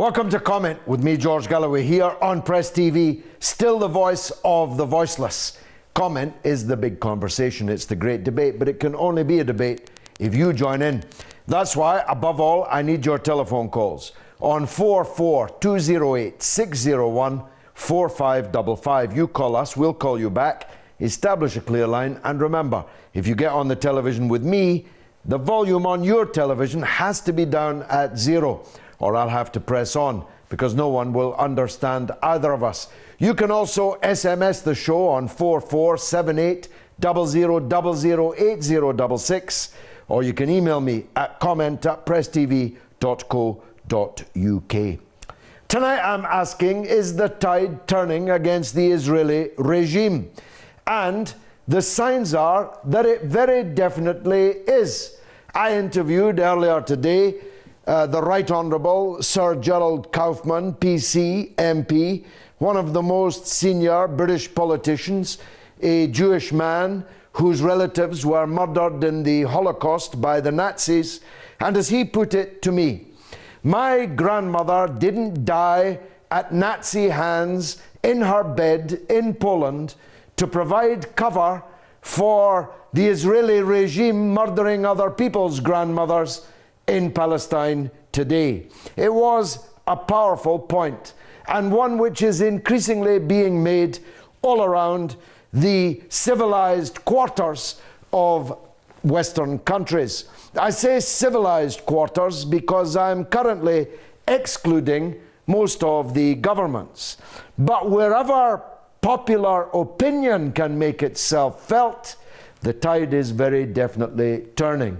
Welcome to Comment with me, George Galloway, here on Press TV, still the voice of the voiceless. Comment is the big conversation. It's the great debate, but it can only be a debate if you join in. That's why, above all, I need your telephone calls on 44208-601-4555. You call us, we'll call you back, establish a clear line, and remember, if you get on the television with me, the volume on your television has to be down at 0. Or I'll have to press on because no one will understand either of us. You can also SMS the show on 447800008066, or you can email me at comment@presstv.co.uk. Tonight I'm asking, is the tide turning against the Israeli regime? And the signs are that it very definitely is. I interviewed earlier today the Right Honourable Sir Gerald Kaufman, PC, MP, one of the most senior British politicians, a Jewish man whose relatives were murdered in the Holocaust by the Nazis. And as he put it to me, my grandmother didn't die at Nazi hands in her bed in Poland to provide cover for the Israeli regime murdering other people's grandmothers in Palestine today. It was a powerful point, and one which is increasingly being made all around the civilized quarters of Western countries. I say civilized quarters because I'm currently excluding most of the governments. But wherever popular opinion can make itself felt, the tide is very definitely turning.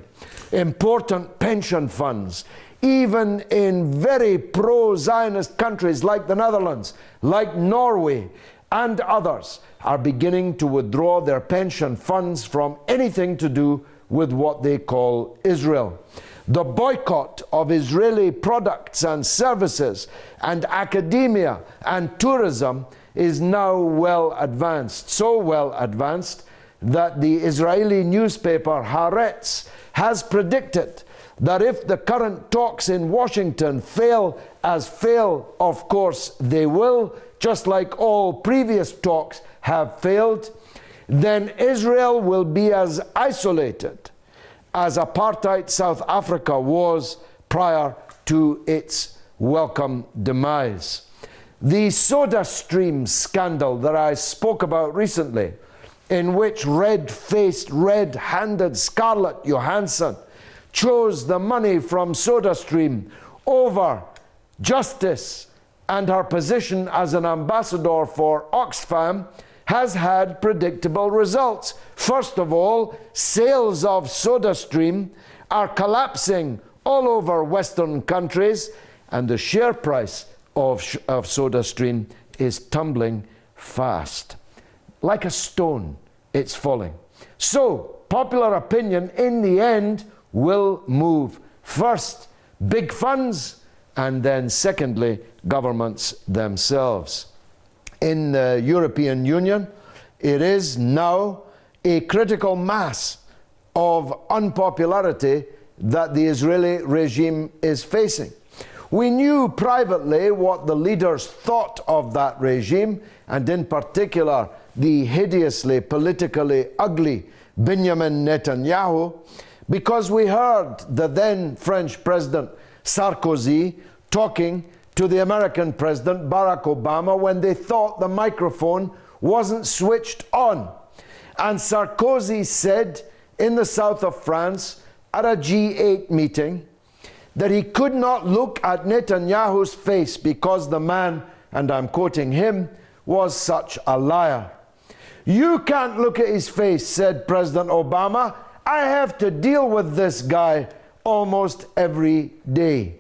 Important pension funds, even in very pro-Zionist countries like the Netherlands, like Norway and others, are beginning to withdraw their pension funds from anything to do with what they call Israel. The boycott of Israeli products and services and academia and tourism is now well advanced, so well advanced that the Israeli newspaper Haaretz has predicted that if the current talks in Washington fail, as fail, of course, they will, just like all previous talks have failed, then Israel will be as isolated as apartheid South Africa was prior to its welcome demise. The SodaStream scandal that I spoke about recently, in which red-faced, red-handed Scarlett Johansson chose the money from SodaStream over justice and her position as an ambassador for Oxfam, has had predictable results. First of all, sales of SodaStream are collapsing all over Western countries, and the share price of SodaStream is tumbling fast. Like a stone, it's falling. So, popular opinion in the end will move. First, big funds, and then secondly, governments themselves. In the European Union, it is now a critical mass of unpopularity that the Israeli regime is facing. We knew privately what the leaders thought of that regime, and in particular, the hideously politically ugly Benjamin Netanyahu, because we heard the then French President Sarkozy talking to the American President Barack Obama when they thought the microphone wasn't switched on. And Sarkozy said in the south of France at a G8 meeting that he could not look at Netanyahu's face because the man, and I'm quoting him, was such a liar. You can't look at his face, said President Obama. I have to deal with this guy almost every day.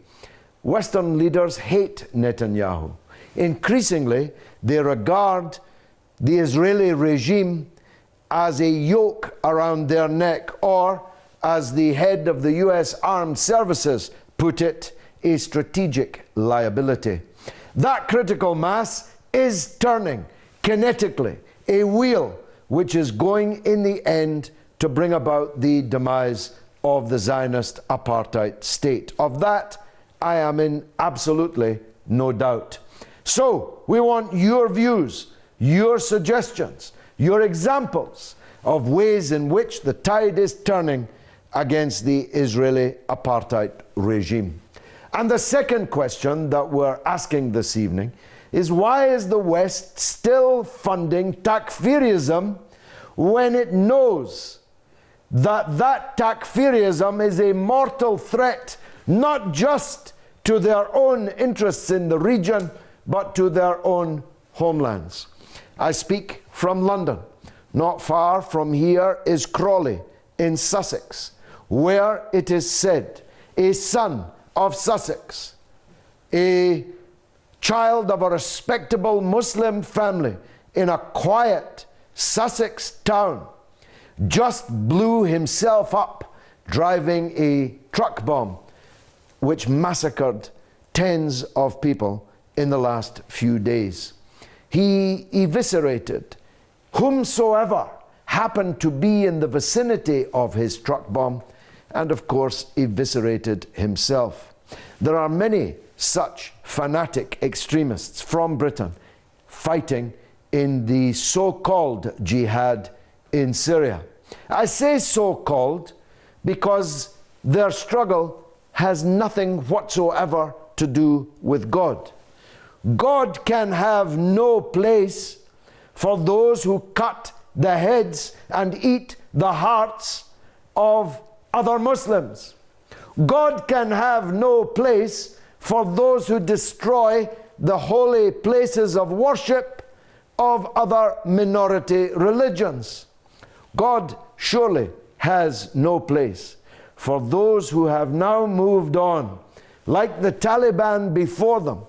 Western leaders hate Netanyahu. Increasingly, they regard the Israeli regime as a yoke around their neck, or, as the head of the US Armed Services put it, a strategic liability. That critical mass is turning kinetically, a wheel which is going in the end to bring about the demise of the Zionist apartheid state. Of that, I am in absolutely no doubt. So we want your views, your suggestions, your examples of ways in which the tide is turning against the Israeli apartheid regime. And the second question that we're asking this evening is, why is the West still funding takfirism when it knows that that takfirism is a mortal threat not just to their own interests in the region, but to their own homelands? I speak from London. Not far from here is Crawley in Sussex, where it is said a son of Sussex, a child of a respectable Muslim family in a quiet Sussex town, just blew himself up driving a truck bomb which massacred tens of people in the last few days. He eviscerated whomsoever happened to be in the vicinity of his truck bomb, and of course eviscerated himself. There are many such fanatic extremists from Britain fighting in the so-called jihad in Syria. I say so-called because their struggle has nothing whatsoever to do with God. God can have no place for those who cut the heads and eat the hearts of other Muslims. God can have no place for those who destroy the holy places of worship of other minority religions. God surely has no place for those who have now moved on, like the Taliban before them,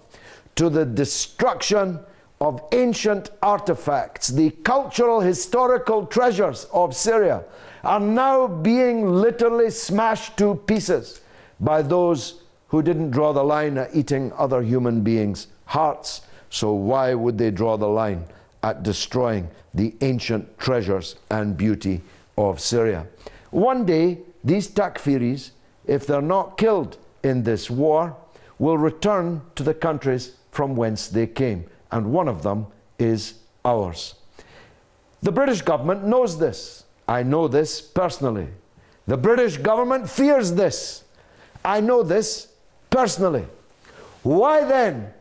to the destruction of ancient artifacts. The cultural historical treasures of Syria are now being literally smashed to pieces by those who didn't draw the line at eating other human beings' hearts. So why would they draw the line at destroying the ancient treasures and beauty of Syria? One day, these takfiris, if they're not killed in this war, will return to the countries from whence they came. And one of them is ours. The British government knows this. I know this personally. The British government fears this. I know this personally. Why then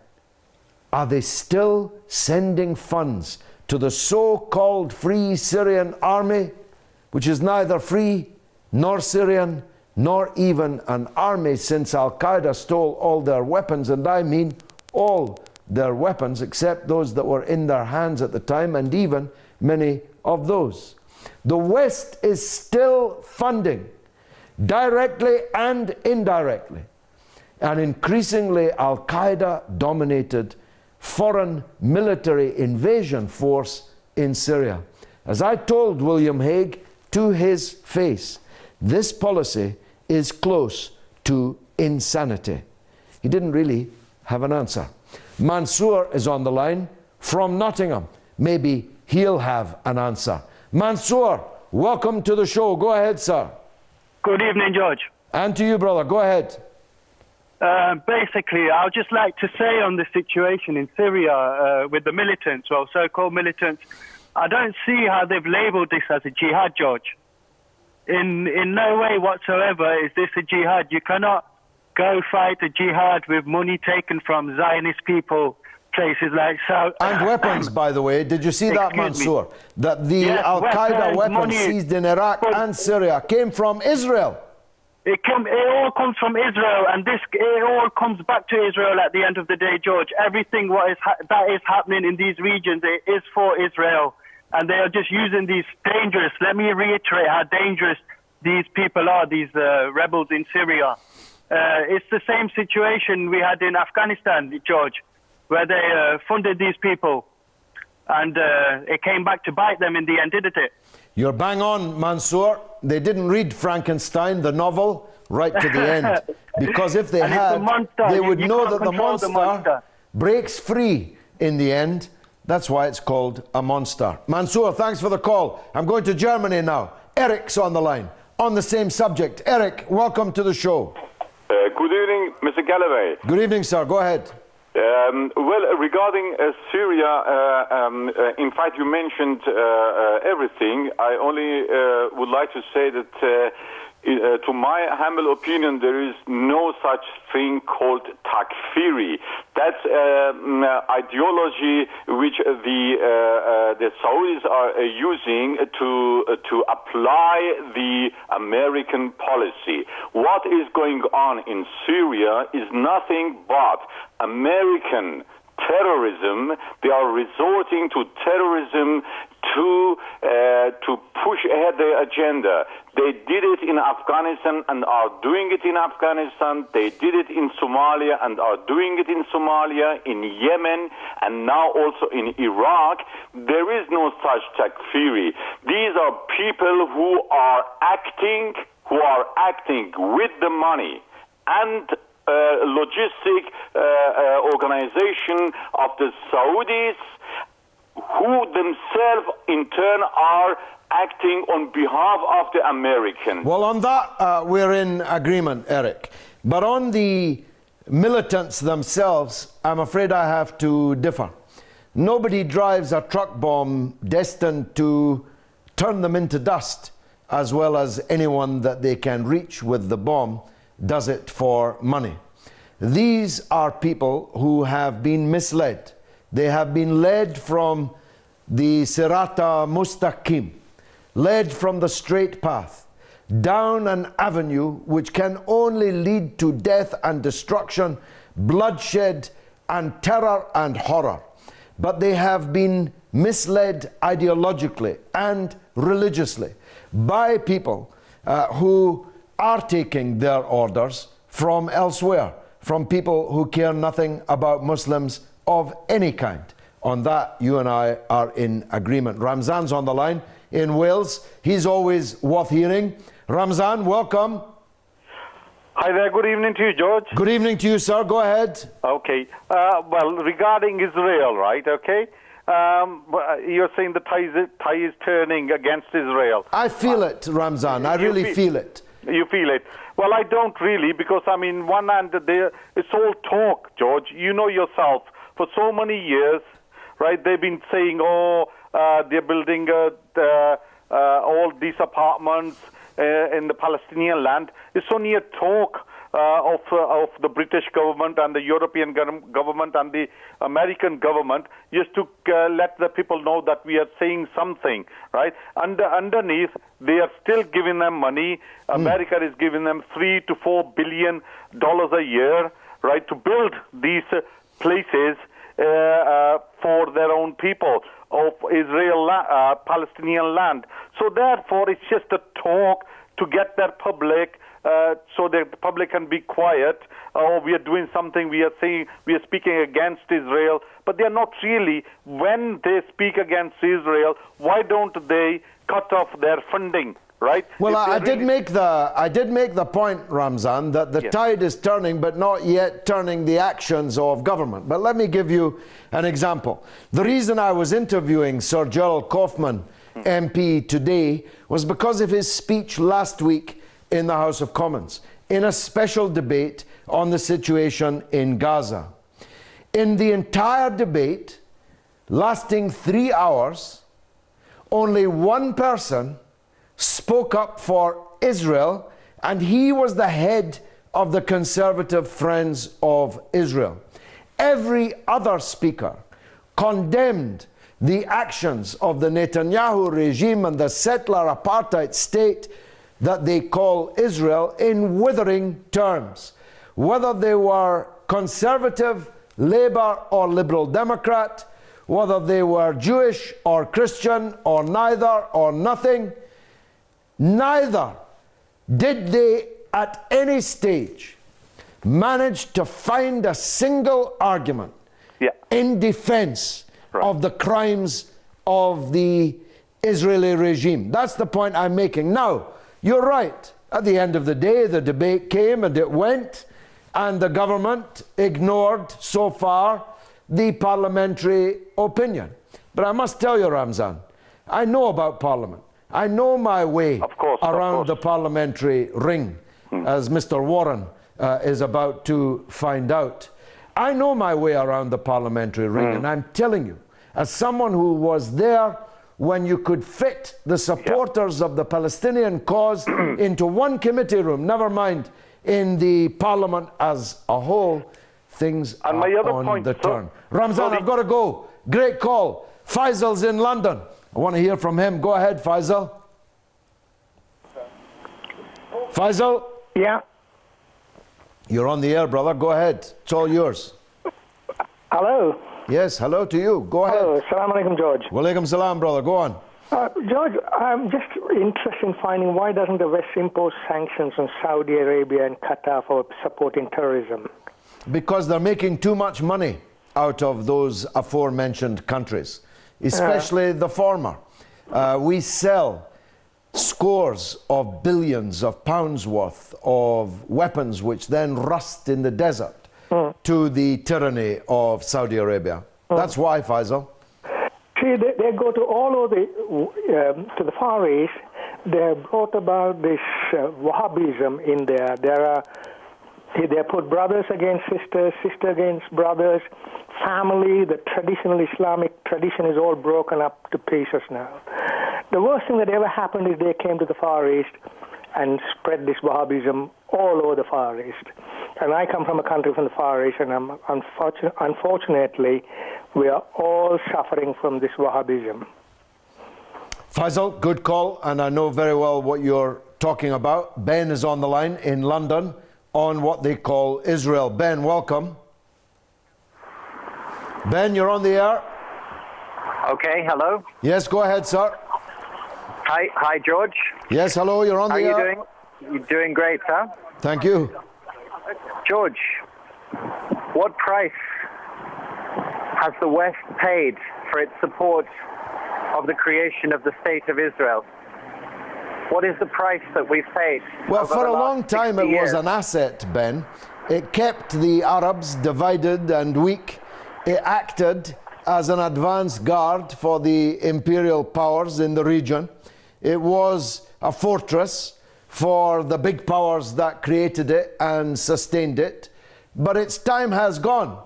are they still sending funds to the so-called Free Syrian Army, which is neither free nor Syrian nor even an army, since Al-Qaeda stole all their weapons, and I mean all their weapons except those that were in their hands at the time, and even many of those. The West is still funding, directly and indirectly, an increasingly Al-Qaeda dominated foreign military invasion force in Syria. As I told William Hague to his face, this policy is close to insanity. He didn't really have an answer. Mansour is on the line from Nottingham. Maybe he'll have an answer. Mansour, welcome to the show. Go ahead, sir. Good evening, George. And to you, brother. Go ahead. Basically, I would just like to say on the situation in Syria with the militants, well, so-called militants, I don't see how they've labeled this as a jihad, George. In no way whatsoever is this a jihad. You cannot go fight a jihad with money taken from Zionist people, places like South... And weapons, by the way. Did you see that, Mansour? That the Al-Qaeda weapons seized in Iraq and Syria came from Israel. It all comes from Israel, and it all comes back to Israel at the end of the day, George. Everything that is happening in these regions, it is for Israel. And they are just using these dangerous, let me reiterate how dangerous these people are, these rebels in Syria. It's the same situation we had in Afghanistan, George, where they funded these people. And it came back to bite them in the end, didn't it? You're bang on, Mansour. They didn't read Frankenstein, the novel, right to the end. Because if they had, they would know that the monster breaks free in the end. That's why it's called a monster. Mansour, thanks for the call. I'm going to Germany now. Eric's on the line on the same subject. Eric, welcome to the show. Good evening, Mr. Galloway. Good evening, sir. Go ahead. Well, regarding Syria, in fact, you mentioned everything. I only would like to say that, to my humble opinion, there is no such thing called takfiri. That's ideology which the Saudis are using to apply the American policy. What is going on in Syria is nothing but American terrorism. They are resorting to terrorism to push ahead their agenda. They did it in Afghanistan and are doing it in Afghanistan. They did it in Somalia and are doing it in Somalia, in Yemen, and now also in Iraq. There is no such takfiri. These are people who are acting with the money and logistic organization of the Saudis, who themselves in turn are acting on behalf of the Americans. Well, on that we're in agreement, Eric. But on the militants themselves, I'm afraid I have to differ. Nobody drives a truck bomb destined to turn them into dust, as well as anyone that they can reach with the bomb does it for money. These are people who have been misled. They have been led from the Sirata Mustaqim, led from the straight path, down an avenue which can only lead to death and destruction, bloodshed and terror and horror. But they have been misled ideologically and religiously by people who are taking their orders from elsewhere, from people who care nothing about Muslims of any kind. On that, you and I are in agreement. Ramzan's on the line in Wales. He's always worth hearing. Ramzan, welcome. Hi there, good evening to you, George. Good evening to you, sir. Go ahead. Okay. Well, regarding Israel, right, okay? You're saying the tide is turning against Israel. I feel it, Ramzan. I really feel it. You feel it? Well, I don't really, because, I mean, one hand, it's all talk, George. You know yourself, for so many years, right, they've been saying, they're building all these apartments in the Palestinian land. It's only a talk of the British government and the European government and the American government, just to let the people know that we are saying something, right? Underneath, they are still giving them money. America is giving them $3 to $4 billion a year, right, to build these places for their own people of Israel, Palestinian land. So therefore, it's just a talk to get their public, so the public can be quiet. We are doing something. We are saying we are speaking against Israel, but they are not really. When they speak against Israel, why don't they cut off their funding? Right? Well, I did make the point, Ramzan, that the tide is turning, but not yet turning the actions of government. But let me give you an example. The reason I was interviewing Sir Gerald Kaufman, MP, today was because of his speech last week in the House of Commons, in a special debate on the situation in Gaza. In the entire debate, lasting 3 hours, only one person spoke up for Israel, and he was the head of the Conservative Friends of Israel. Every other speaker condemned the actions of the Netanyahu regime and the settler apartheid state that they call Israel in withering terms. Whether they were conservative, Labour or Liberal Democrat, whether they were Jewish or Christian or neither or nothing, neither did they at any stage manage to find a single argument in defense of the crimes of the Israeli regime. That's the point I'm making. Now, you're right. At the end of the day, the debate came and it went, and the government ignored so far the parliamentary opinion. But I must tell you, Ramzan, I know about Parliament. I know my way around the parliamentary ring, as Mr. Warren is about to find out. I know my way around the parliamentary ring, and I'm telling you, as someone who was there when you could fit the supporters of the Palestinian cause into one committee room, never mind in the parliament as a whole, things are on the turn. Ramzan, I've got to go. Great call. Faisal's in London. I want to hear from him. Go ahead, Faisal. Faisal? Yeah. You're on the air, brother. Go ahead. It's all yours. Hello. Yes, hello to you. Go ahead. Hello. Assalamu alaikum, George. Walaikum salam, brother. Go on. George, I'm just interested in finding why doesn't the West impose sanctions on Saudi Arabia and Qatar for supporting terrorism? Because they're making too much money out of those aforementioned countries, especially the former. We sell scores of billions of pounds worth of weapons which then rust in the desert to the tyranny of Saudi Arabia. That's why, Faisal. See, they go to all over to the Far East. They brought about this Wahhabism in there. They put brothers against sisters, sister against brothers, family. The traditional Islamic tradition is all broken up to pieces now. The worst thing that ever happened is they came to the Far East and spread this Wahhabism all over the Far East. And I come from a country from the Far East, and unfortunately, we are all suffering from this Wahhabism. Faisal, good call, and I know very well what you're talking about. Ben is on the line in London on what they call Israel. Ben, welcome. Ben, you're on the air. Okay, hello. Yes, go ahead, sir. Hi, George. Yes, hello, you're on the air. How are you doing? You're doing great, sir. Thank you. George, what price has the West paid for its support of the creation of the State of Israel? What is the price that we've paid? Well, for a long time it was an asset, Ben. It kept the Arabs divided and weak. It acted as an advance guard for the imperial powers in the region. It was a fortress for the big powers that created it and sustained it. But its time has gone.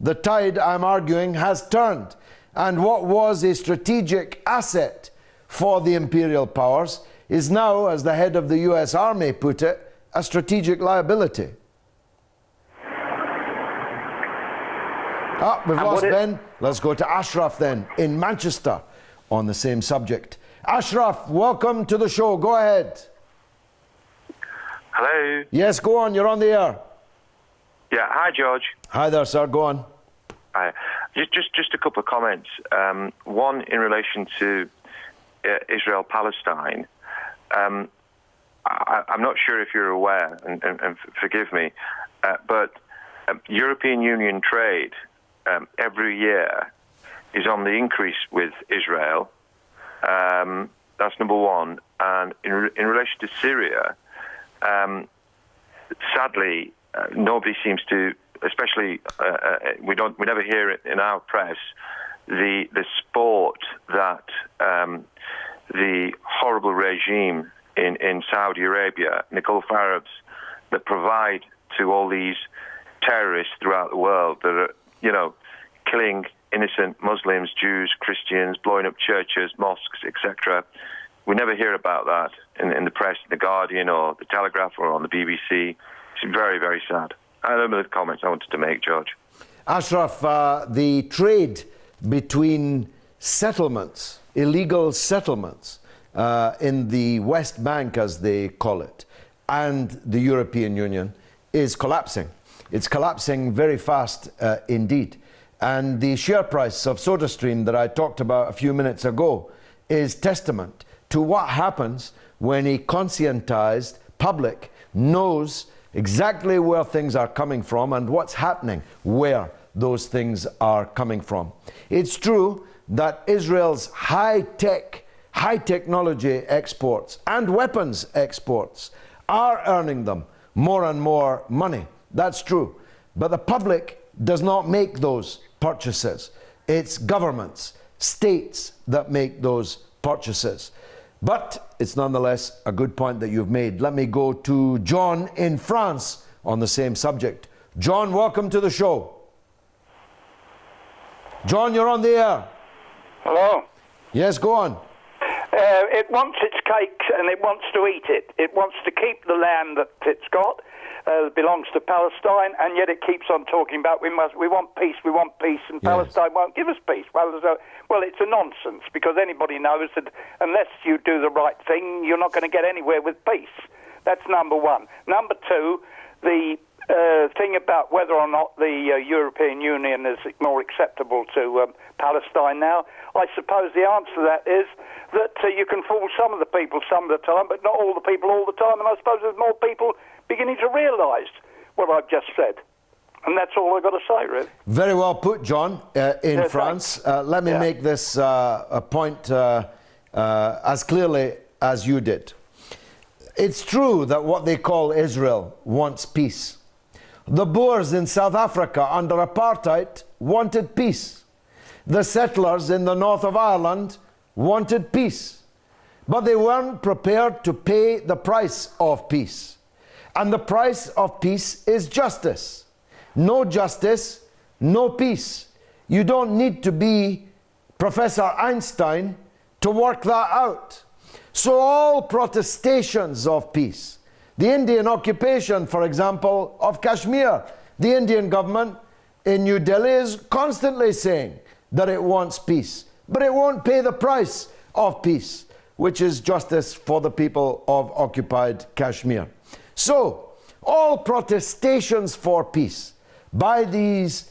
The tide, I'm arguing, has turned. And what was a strategic asset for the imperial powers is now, as the head of the US Army put it, a strategic liability. We've lost Ben. Let's go to Ashraf then, in Manchester, on the same subject. Ashraf, welcome to the show. Go ahead. Hello. Yes, go on. You're on the air. Yeah. Hi, George. Hi there, sir. Go on. Hi. Just a couple of comments. One in relation to Israel-Palestine. I'm not sure if you're aware, and forgive me, but European Union trade every year is on the increase with Israel. That's number one. And in relation to Syria, sadly, nobody seems to, especially we never hear it in our press, the sport that the horrible regime in Saudi Arabia and the Gulf Arabs that provide to all these terrorists throughout the world that are, killing innocent Muslims, Jews, Christians, blowing up churches, mosques, etc. We never hear about that in the press, The Guardian or The Telegraph or on the BBC. It's very, very sad. I remember the comments I wanted to make, George. Ashraf, the trade between settlements, illegal settlements, in the West Bank, as they call it, and the European Union is collapsing. It's collapsing very fast indeed. And the share price of SodaStream that I talked about a few minutes ago is testament to what happens when a conscientized public knows exactly where things are coming from and what's happening where those things are coming from. It's true that Israel's high technology exports and weapons exports are earning them more and more money. That's true. But the public does not make those purchases. It's governments, states that make those purchases. But it's nonetheless a good point that you've made. Let me go to John in France on the same subject. John, welcome to the show. John, you're on the air. Hello. Yes, go on. It wants its cakes and it wants to eat it. It wants to keep the land that it's got, belongs to Palestine, and yet it keeps on talking about we want peace, and Palestine won't give us peace. Well, it's a nonsense, because anybody knows that unless you do the right thing, you're not going to get anywhere with peace. That's number one. Number two, the thing about whether or not the European Union is more acceptable to Palestine now, I suppose the answer to that is that you can fool some of the people some of the time, but not all the people all the time, and I suppose there's more people beginning to realise what I've just said. And that's all I've got to say, really. Very well put, John, in France. Let me make this a point as clearly as you did. It's true that what they call Israel wants peace. The Boers in South Africa under apartheid wanted peace. The settlers in the north of Ireland wanted peace. But they weren't prepared to pay the price of peace. And the price of peace is justice. No justice, no peace. You don't need to be Professor Einstein to work that out. So all protestations of peace, the Indian occupation, for example, of Kashmir, the Indian government in New Delhi is constantly saying that it wants peace, but it won't pay the price of peace, which is justice for the people of occupied Kashmir. So all protestations for peace by these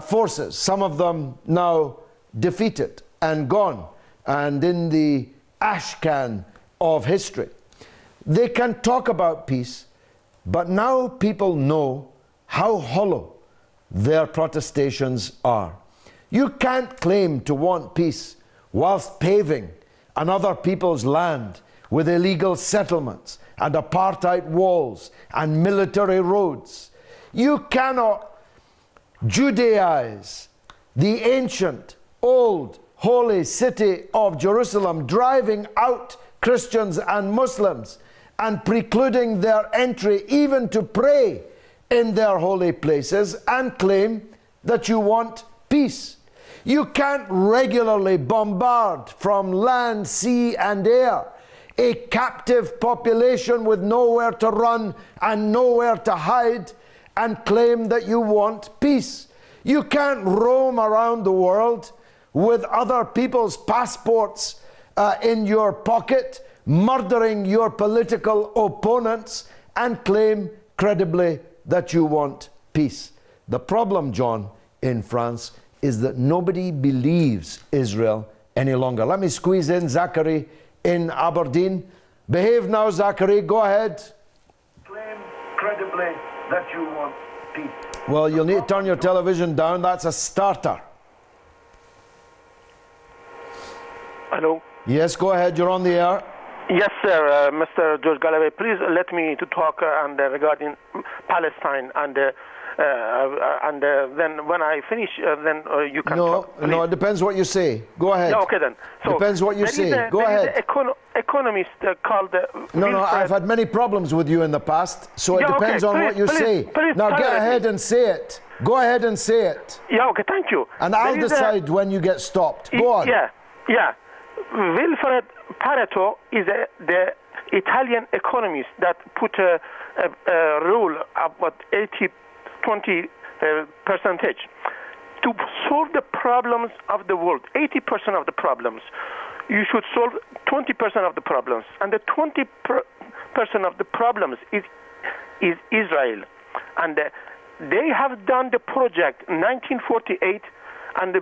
forces, some of them now defeated and gone and in the ash can of history, they can talk about peace, but now people know how hollow their protestations are. You can't claim to want peace whilst paving another people's land with illegal settlements and apartheid walls and military roads. You cannot Judaize the ancient, old, holy city of Jerusalem, driving out Christians and Muslims and precluding their entry even to pray in their holy places, and claim that you want peace. You can't regularly bombard from land, sea and air a captive population with nowhere to run and nowhere to hide and claim that you want peace. You can't roam around the world with other people's passports in your pocket, murdering your political opponents, and claim credibly that you want peace. The problem, John, in France is that nobody believes Israel any longer. Let me squeeze in Zachary in Aberdeen. Behave now, Zachary. Go ahead. Claim credibly that you want peace. Well, you'll need to turn your television down. That's a starter. Hello? Yes, go ahead. You're on the air. Yes, sir. Mr. George Galloway, please let me to talk regarding Palestine, and then when I finish, then you can talk. No, it depends what you say. Go ahead. Yeah, okay then. So depends what you say. Go ahead. Economist called No, I've had many problems with you in the past, so it depends on what you say. Now get ahead and say it. Go ahead and say it. Yeah, okay, thank you. And I'll decide when you get stopped. Go on. Yeah. Wilfred Pareto is the Italian economist that put a rule about 80-20 percentage to solve the problems of the world. 80% of the problems, you should solve 20% of the problems, and the 20% of the problems is Israel. And they have done the project in 1948 and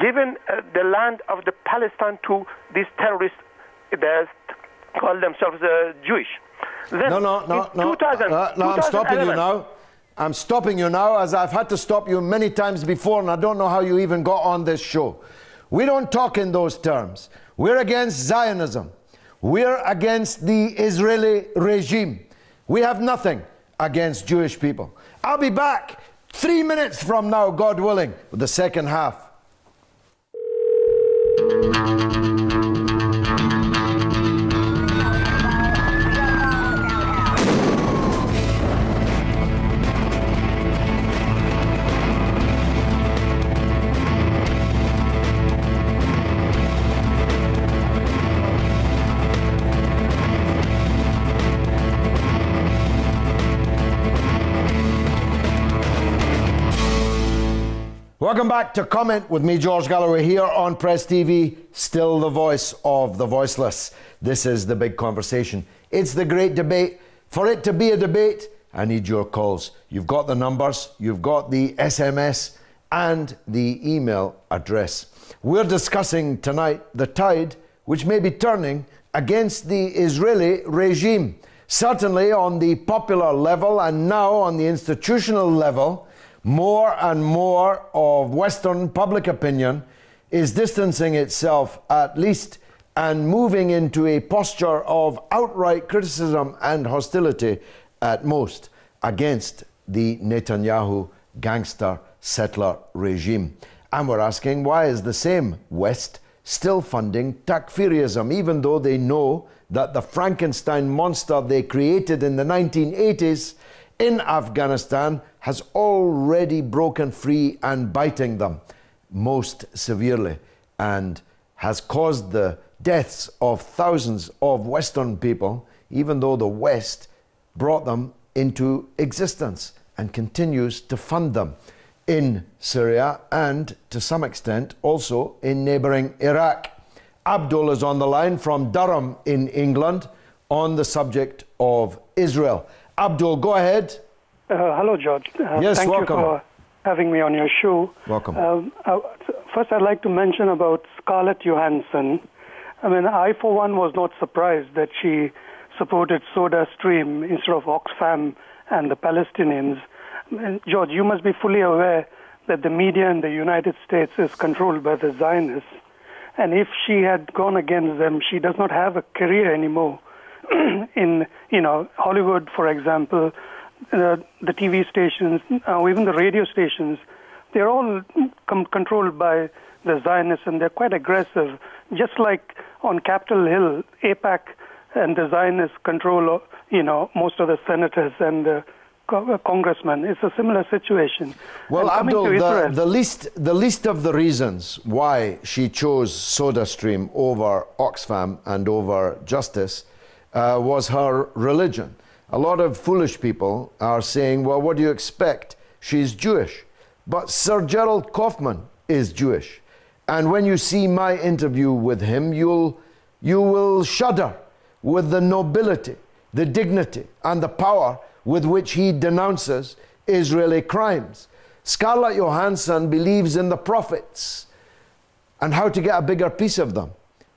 given the land of the Palestine to these terrorists that call themselves Jewish. Then No, I'm stopping you now. I'm stopping you now, as I've had to stop you many times before, and I don't know how you even got on this show. We don't talk in those terms. We're against Zionism. We're against the Israeli regime. We have nothing against Jewish people. I'll be back 3 minutes from now, God willing, with the second half. Welcome back to Comment with me, George Galloway, here on Press TV, still the voice of the voiceless. This is the big conversation. It's the great debate. For it to be a debate, I need your calls. You've got the numbers, you've got the SMS and the email address. We're discussing tonight the tide which may be turning against the Israeli regime. Certainly on the popular level and now on the institutional level, more and more of Western public opinion is distancing itself at least and moving into a posture of outright criticism and hostility at most against the Netanyahu gangster settler regime. And we're asking, why is the same West still funding Takfirism, even though they know that the Frankenstein monster they created in the 1980s in Afghanistan has already broken free and biting them most severely and has caused the deaths of thousands of Western people, even though the West brought them into existence and continues to fund them in Syria and to some extent also in neighbouring Iraq. Abdul is on the line from Durham in England on the subject of Israel. Abdul, go ahead. Hello, George. Yes, thank welcome. you for having me on your show. Welcome. First, I'd like to mention about Scarlett Johansson. I mean, I, for one, was not surprised that she supported SodaStream instead of Oxfam and the Palestinians. And George, you must be fully aware that the media in the United States is controlled by the Zionists. And if she had gone against them, she does not have a career anymore. In, Hollywood, for example, the TV stations, even the radio stations, they're all controlled by the Zionists, and they're quite aggressive. Just like on Capitol Hill, AIPAC and the Zionists control, most of the senators and the congressmen. It's a similar situation. Well, Abdul, the least of the reasons why she chose SodaStream over Oxfam and over Justice was her religion. A lot of foolish people are saying, well, what do you expect? She's Jewish. But Sir Gerald Kaufman is Jewish. And when you see my interview with him, you will shudder with the nobility, the dignity, and the power with which he denounces Israeli crimes. Scarlett Johansson believes in the prophets and how to get a bigger piece of them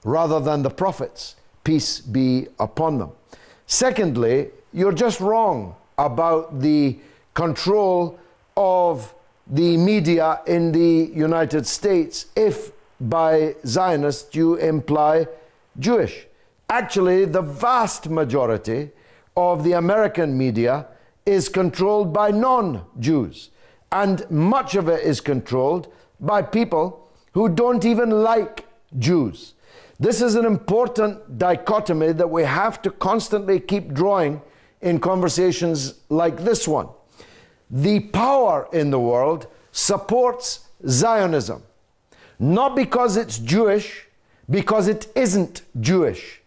rather than the prophets. Peace be upon them. Secondly, you're just wrong about the control of the media in the United States if by Zionist you imply Jewish. Actually, the vast majority of the American media is controlled by non-Jews, and much of it is controlled by people who don't even like Jews. This is an important dichotomy that we have to constantly keep drawing in conversations like this one. The power in the world supports Zionism, not because it's Jewish, because it isn't Jewish,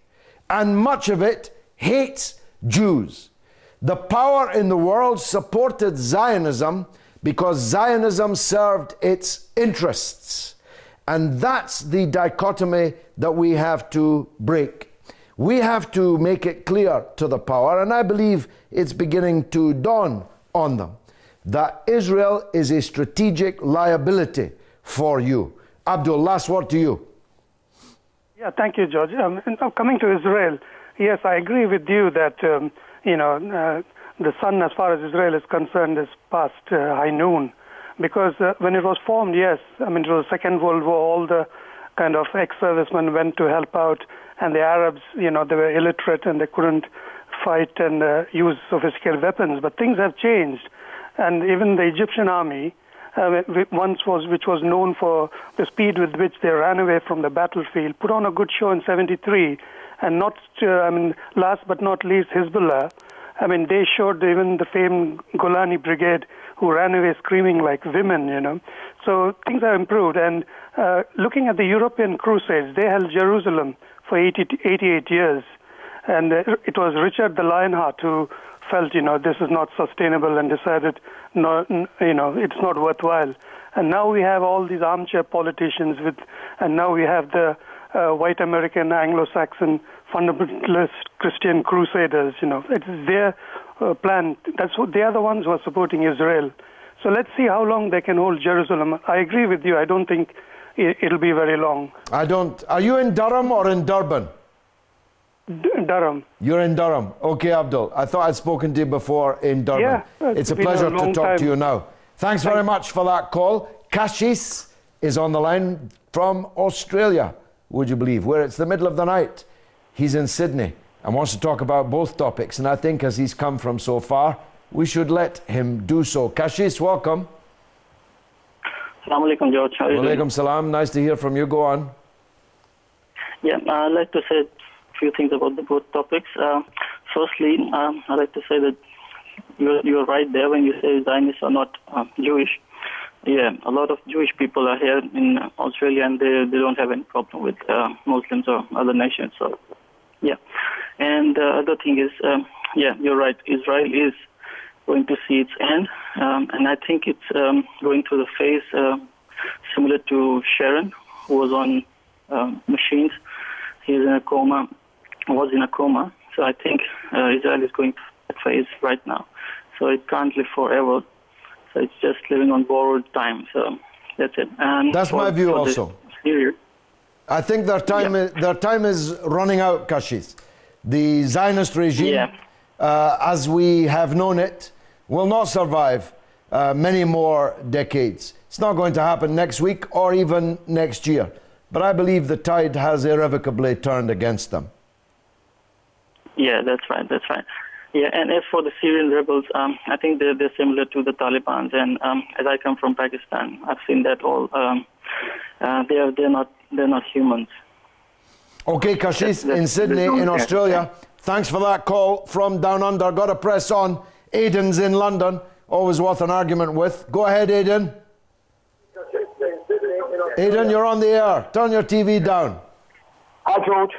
and much of it hates Jews. The power in the world supported Zionism because Zionism served its interests. And that's the dichotomy that we have to break. We have to make it clear to the power, and I believe it's beginning to dawn on them, that Israel is a strategic liability for you. Abdul, last word to you. Yeah, thank you, George. Coming to Israel, yes, I agree with you that, the sun, as far as Israel is concerned, is past high noon. Because when it was formed, yes, it was the Second World War, all the kind of ex-servicemen went to help out, and the Arabs, they were illiterate and they couldn't fight and use sophisticated weapons. But things have changed. And even the Egyptian army, which was known for the speed with which they ran away from the battlefield, put on a good show in 1973. And last but not least, Hezbollah. They showed even the famed Golani Brigade, who ran away screaming like women, So things have improved. And looking at the European Crusades, they held Jerusalem for 88 years. And it was Richard the Lionheart who felt, this is not sustainable and decided, no, it's not worthwhile. And now we have all these armchair politicians and now we have the white American Anglo-Saxon fundamentalist Christian crusaders, It is their plan. They are the ones who are supporting Israel. So let's see how long they can hold Jerusalem. I agree with you. I don't think it'll be very long. Are you in Durham or in Durban? Durham. You're in Durham. Okay, Abdul. I thought I'd spoken to you before in Durban. Yeah, it's a pleasure to talk to you now. Thanks very much for that call. Kashis is on the line from Australia, would you believe, where it's the middle of the night. He's in Sydney and wants to talk about both topics. And I think as he's come from so far, we should let him do so. Kashis, welcome. Assalamu alaikum, George. How are you doing? Walaikum salam. Nice to hear from you. Go on. Yeah, I'd like to say a few things about the both topics. Firstly, I'd like to say that you're right there when you say Zionists are not Jewish. Yeah, a lot of Jewish people are here in Australia and they don't have any problem with Muslims or other nations. So, yeah. And the other thing is, yeah, you're right. Israel is going to see its end. And I think it's going through the phase similar to Sharon, who was on machines. He's in a coma, was in a coma. So I think Israel is going through that phase right now. So it can't live forever. So it's just living on borrowed time. So that's it. And that's my view also. I think their time is running out, Kashis. The Zionist regime, as we have known it, will not survive many more decades. It's not going to happen next week or even next year. But I believe the tide has irrevocably turned against them. Yeah, that's right. That's right. Yeah, and as for the Syrian rebels, I think they're similar to the Taliban. And as I come from Pakistan, I've seen that all. They're not humans. Okay, Kashis, in Sydney, in Australia. Thanks for that call from down under. Got to press on. Aidan's in London. Always worth an argument with. Go ahead, Aidan. Aidan, you're on the air. Turn your TV down. Hi, George.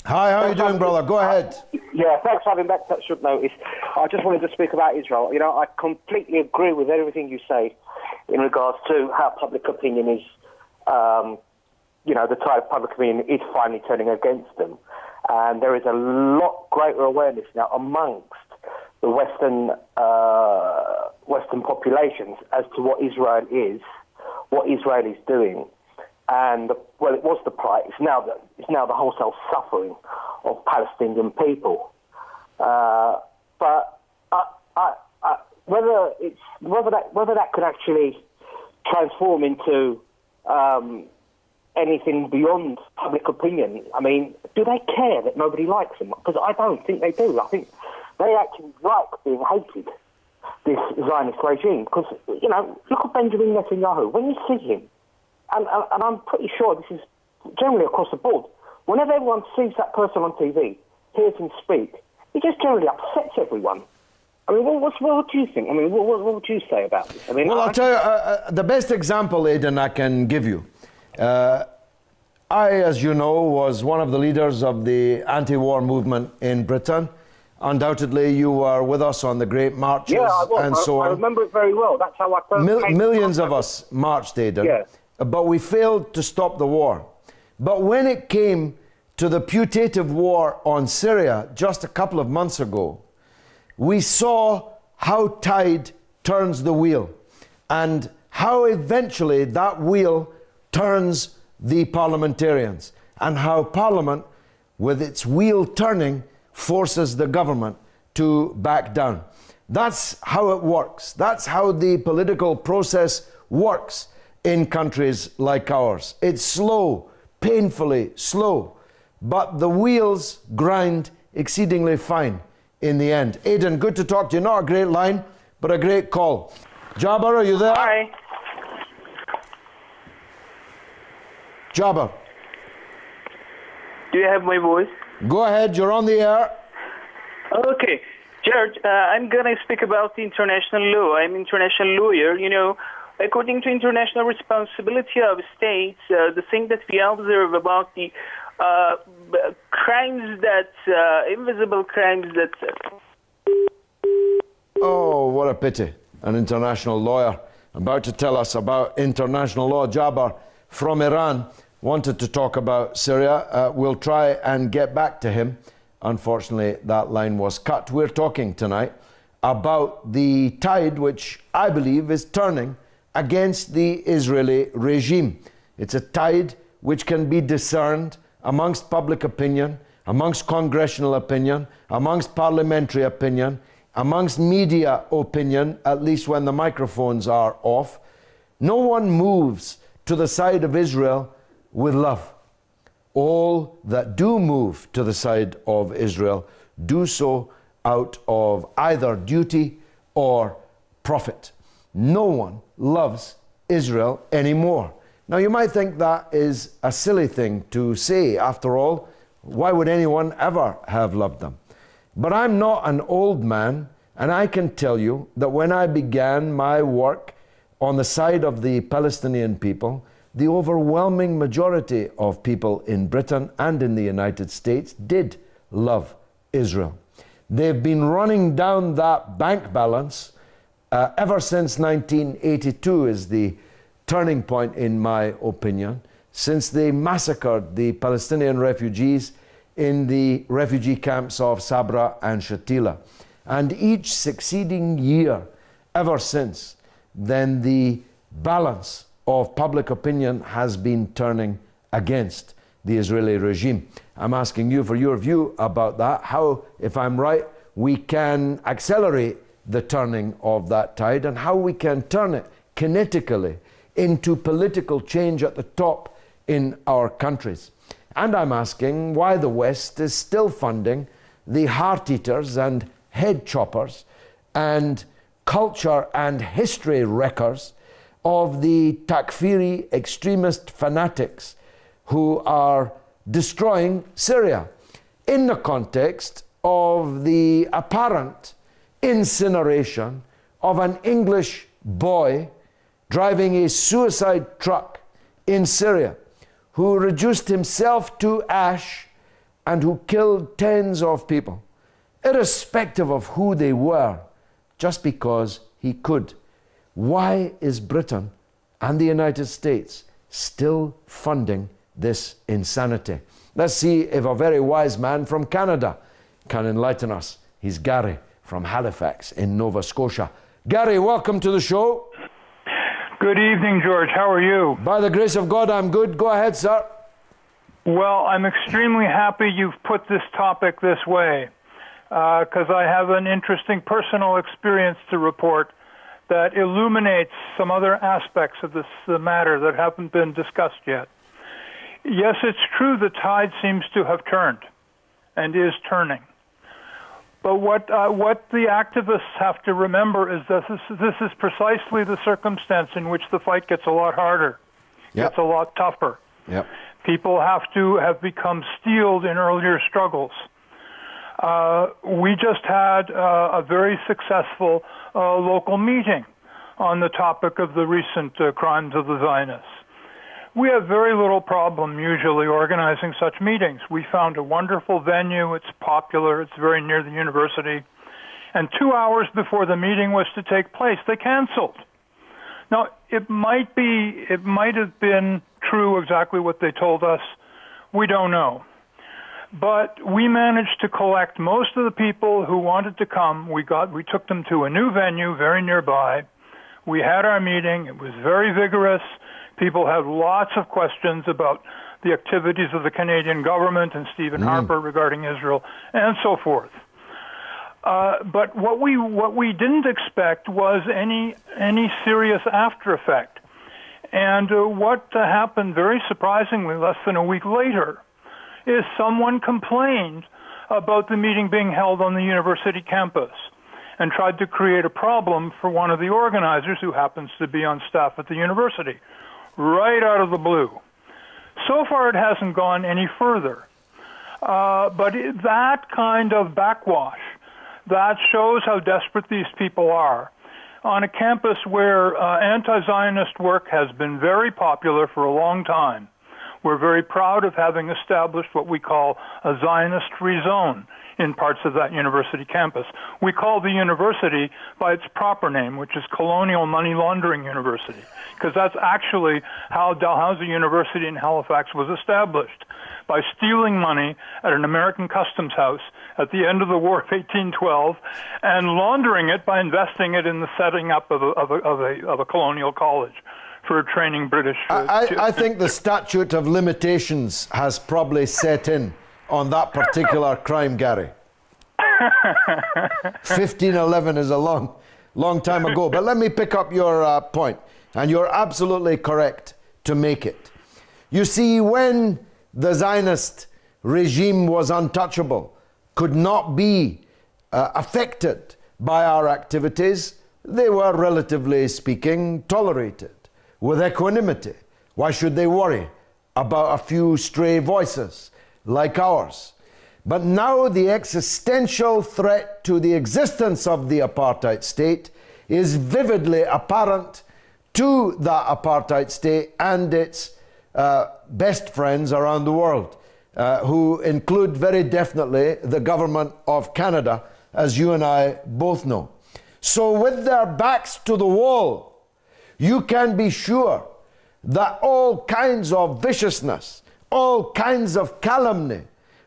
Hi, how are you doing, brother? Go ahead. Yeah, thanks for having back that short notice. I just wanted to speak about Israel. I completely agree with everything you say in regards to how public opinion is, the tide of public opinion is finally turning against them. And there is a lot greater awareness now amongst the Western populations as to what Israel is, what Israel is doing. And, it was the plight. It's now the wholesale suffering of Palestinian people. But whether that could actually transform into anything beyond public opinion, I mean, do they care that nobody likes them? Because I don't think they do. I think they actually like being hated, this Zionist regime. Because, look at Benjamin Netanyahu. When you see him, and I'm pretty sure this is generally across the board, whenever everyone sees that person on TV, hears him speak, it just generally upsets everyone. I mean, what do you think? I mean, what would you say about this? I mean, I'll tell you, the best example, Aidan, I can give you. I, as you know, was one of the leaders of the anti-war movement in Britain. Undoubtedly, you were with us on the great marches and so on. I remember it very well. That's how I first millions of us marched, Aidan. Yeah. But we failed to stop the war. But when it came to the putative war on Syria just a couple of months ago, we saw how tide turns the wheel and how eventually that wheel turns the parliamentarians and how Parliament, with its wheel turning, forces the government to back down. That's how it works. That's how the political process works in countries like ours. It's slow, painfully slow, but the wheels grind exceedingly fine in the end. Aidan, good to talk to you. Not a great line, but a great call. Jabbar, are you there? Hi. Jabbar. Do you have my voice? Go ahead, you're on the air. Okay. George, I'm going to speak about the international law. I'm an international lawyer. According to international responsibility of states, the thing that we observe about the crimes that, invisible crimes that Oh, what a pity. An international lawyer about to tell us about international law. Jabbar from Iran wanted to talk about Syria. We'll try and get back to him. Unfortunately, that line was cut. We're talking tonight about the tide which I believe is turning against the Israeli regime. It's a tide which can be discerned amongst public opinion, amongst congressional opinion, amongst parliamentary opinion, amongst media opinion, at least when the microphones are off. No one moves to the side of Israel with love. All that do move to the side of Israel do so out of either duty or profit. No one loves Israel anymore. Now, you might think that is a silly thing to say. After all, why would anyone ever have loved them? But I'm not an old man, and I can tell you that when I began my work on the side of the Palestinian people, the overwhelming majority of people in Britain and in the United States did love Israel. They've been running down that bank balance ever since 1982 is the turning point, in my opinion, since they massacred the Palestinian refugees in the refugee camps of Sabra and Shatila. And each succeeding year ever since, then the balance of public opinion has been turning against the Israeli regime. I'm asking you for your view about that, how, if I'm right, we can accelerate the turning of that tide and how we can turn it kinetically into political change at the top in our countries. And I'm asking why the West is still funding the heart eaters and head choppers and culture and history wreckers of the Takfiri extremist fanatics who are destroying Syria in the context of the apparent incineration of an English boy driving a suicide truck in Syria, who reduced himself to ash and who killed tens of people, irrespective of who they were, just because he could. Why is Britain and the United States still funding this insanity? Let's see if a very wise man from Canada can enlighten us. He's Gary from Halifax in Nova Scotia. Gary, welcome to the show. Good evening, George. How are you? By the grace of God, I'm good. Go ahead, sir. Well, I'm extremely happy you've put this topic this way, because I have an interesting personal experience to report that illuminates some other aspects of the matter that haven't been discussed yet. Yes, it's true the tide seems to have turned and is turning. But what the activists have to remember is that this is precisely the circumstance in which the fight gets a lot harder, gets a lot tougher. Yep. People have become steeled in earlier struggles. We just had a very successful local meeting on the topic of the recent crimes of the Zionists. We have very little problem usually organizing such meetings. We found a wonderful venue. It's popular. It's very near the university. And 2 hours before the meeting was to take place, they canceled. Now, it might have been true exactly what they told us. We don't know. But we managed to collect most of the people who wanted to come. We took them to a new venue very nearby. We had our meeting. It was very vigorous. People had lots of questions about the activities of the Canadian government and Stephen Harper regarding Israel, and so forth. But what we didn't expect was any serious after effect. And what happened very surprisingly less than a week later is someone complained about the meeting being held on the university campus and tried to create a problem for one of the organizers who happens to be on staff at the university, right out of the blue. So far, it hasn't gone any further. But that kind of backwash, that shows how desperate these people are. On a campus where anti-Zionist work has been very popular for a long time, We're very proud of having established what we call a Zionist-free zone in parts of that university campus. We call the university by its proper name, which is Colonial Money Laundering University, because that's actually how Dalhousie University in Halifax was established, by stealing money at an American customs house at the end of the War of 1812 and laundering it by investing it in the setting up of a colonial college for training British. I think the statute of limitations has probably set in on that particular crime, Gary. 1511 is a long time ago. But let me pick up your point, and you're absolutely correct to make it. You see, when the Zionist regime was untouchable, could not be affected by our activities, they were, relatively speaking, tolerated with equanimity. Why should they worry about a few stray voices like ours? But now the existential threat to the existence of the apartheid state is vividly apparent to the apartheid state and its best friends around the world, who include very definitely the government of Canada, as you and I both know. So with their backs to the wall, you can be sure that all kinds of viciousness, all kinds of calumny,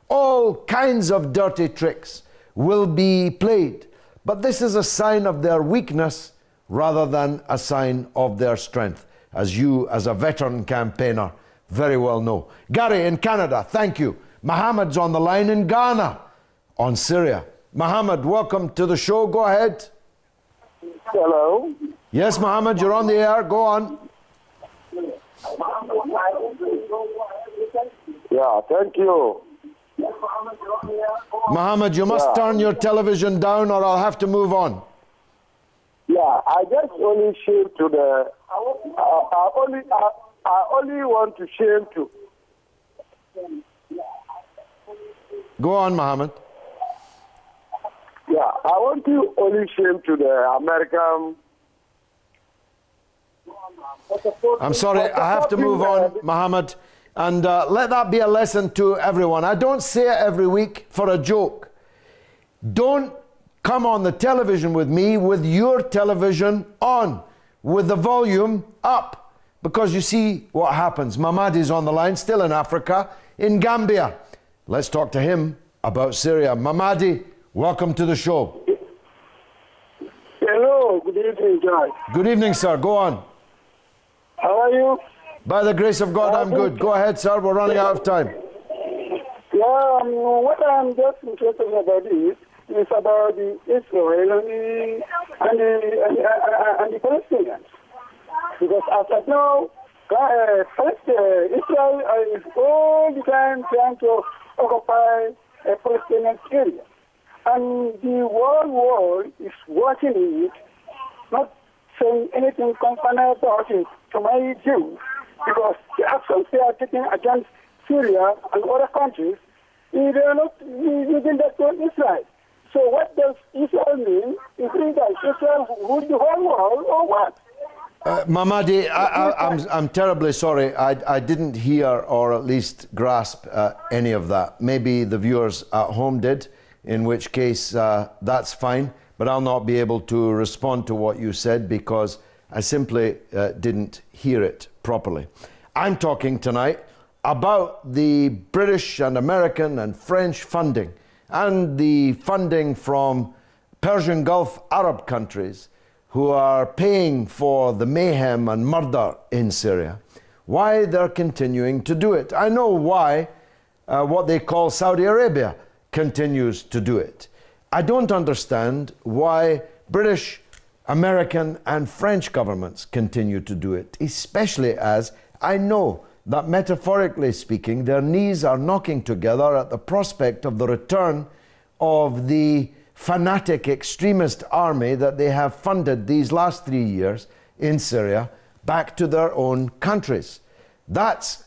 all kinds of dirty tricks will be played. But this is a sign of their weakness rather than a sign of their strength, as you, as a veteran campaigner, very well know. Gary in Canada, thank you. Mohammed's on the line in Ghana on Syria. Mohammed, welcome to the show. Go ahead. Hello. Yes, Mohammed, you're on the air. Go on. Yeah, thank you. Mohammed, you must turn your television down or I'll have to move on. Yeah, I just only share to the... I only want to share to... Go on, Mohammed. Yeah, I want to only share to the American... I'm sorry, I have to move on, Mohammed. And let that be a lesson to everyone. I don't say it every week for a joke. Don't come on the television with me with your television on, with the volume up. Because you see what happens. Mamadi's on the line, still in Africa, in Gambia. Let's talk to him about Syria. Mamadi, welcome to the show. Hello, good evening, George. Good evening, sir. Go on. How are you? By the grace of God, I'm good. Go ahead, sir. We're running out of time. Yeah, what I'm just interested about is about the Israel and the Palestinians. Because as I know, Israel is all the time trying to occupy a Palestinian area. And the whole world is watching it, not saying anything concerning about it to my view. Because the actions they are taking against Syria and other countries, they are not using that to Israel. So what does Israel mean? Is it that Israel rule the whole world or what? Mamadi, I'm terribly sorry. I didn't hear or at least grasp any of that. Maybe the viewers at home did, in which case that's fine. But I'll not be able to respond to what you said because I simply didn't hear it properly. I'm talking tonight about the British and American and French funding and the funding from Persian Gulf Arab countries who are paying for the mayhem and murder in Syria, why they're continuing to do it. I know why what they call Saudi Arabia continues to do it. I don't understand why British, American and French governments continue to do it, especially as I know that metaphorically speaking, their knees are knocking together at the prospect of the return of the fanatic extremist army that they have funded these last 3 years in Syria back to their own countries. That's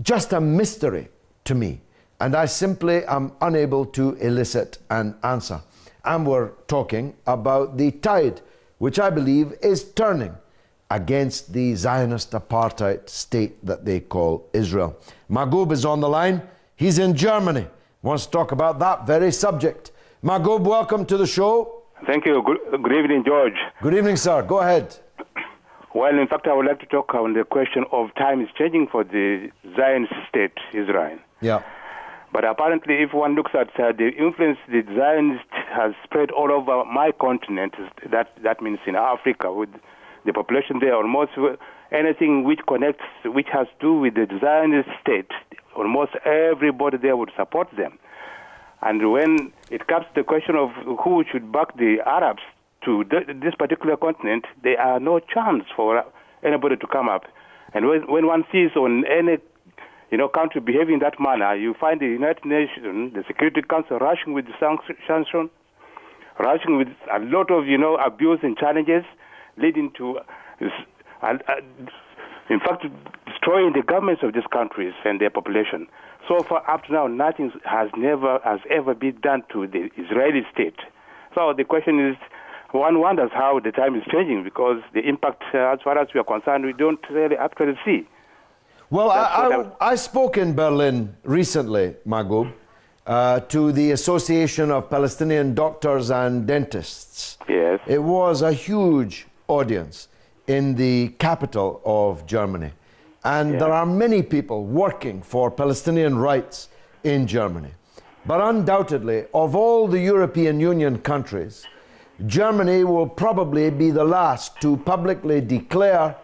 just a mystery to me, and I simply am unable to elicit an answer. And we're talking about the tide, which I believe is turning against the Zionist apartheid state that they call Israel. Mahgoub is on the line. He's in Germany. Wants to talk about that very subject. Mahgoub, welcome to the show. Thank you. Good evening, George. Good evening, sir. Go ahead. Well, in fact, I would like to talk on the question of time is changing for the Zionist state, Israel. Yeah. But apparently, if one looks at the influence the Zionist has spread all over my continent, that means in Africa, with the population there, almost anything which connects, which has to do with the Zionist state, almost everybody there would support them. And when it comes to the question of who should back the Arabs to this particular continent, there are no chance for anybody to come up. And when one sees on any country behaving in that manner, you find the United Nations, the Security Council, rushing with the sanction, rushing with a lot of abuse and challenges, leading to, in fact, destroying the governments of these countries and their population. So far, up to now, nothing has ever been done to the Israeli state. So the question is, one wonders how the time is changing, because the impact, as far as we are concerned, we don't really actually see. Well, I spoke in Berlin recently, Mahgoub, to the Association of Palestinian Doctors and Dentists. Yes. It was a huge audience in the capital of Germany. And there are many people working for Palestinian rights in Germany. But undoubtedly, of all the European Union countries, Germany will probably be the last to publicly declare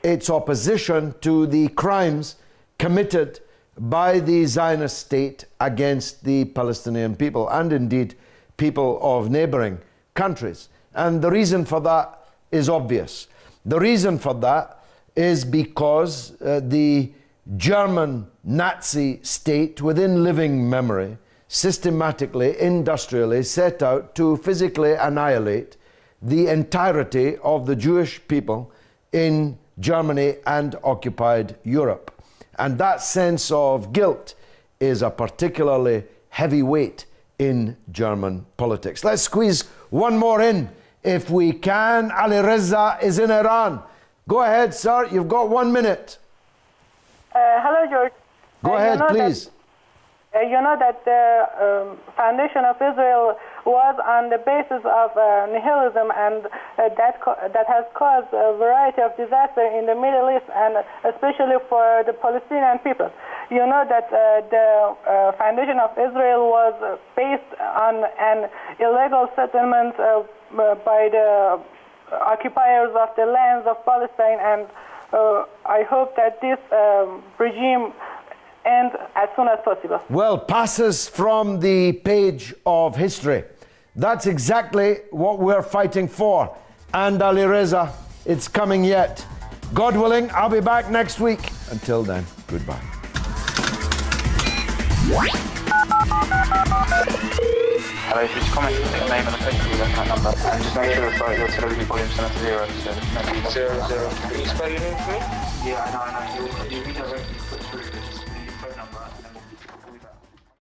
its opposition to the crimes committed by the Zionist state against the Palestinian people, and indeed people of neighboring countries. And the reason for that is obvious. The reason for that is because the German Nazi state, within living memory, systematically, industrially set out to physically annihilate the entirety of the Jewish people in Germany and occupied Europe. And that sense of guilt is a particularly heavy weight in German politics. Let's squeeze one more in if we can. Ali Reza is in Iran. Go ahead, sir. You've got 1 minute. Hello, George. Go ahead, please. You know that the foundation of Israel was on the basis of nihilism, and that has caused a variety of disaster in the Middle East, and especially for the Palestinian people. You know that the foundation of Israel was based on an illegal settlement by the occupiers of the lands of Palestine, and I hope that this regime ends as soon as possible. Well, passes from the page of history. That's exactly what we're fighting for. And Ali Reza, it's coming yet. God willing, I'll be back next week. Until then, goodbye. Hello, if you just comment your name and the place you left that number, and just make sure that your television volume's set to 0. So, 0. Can you spell your name for me? Yeah, I know. You redirect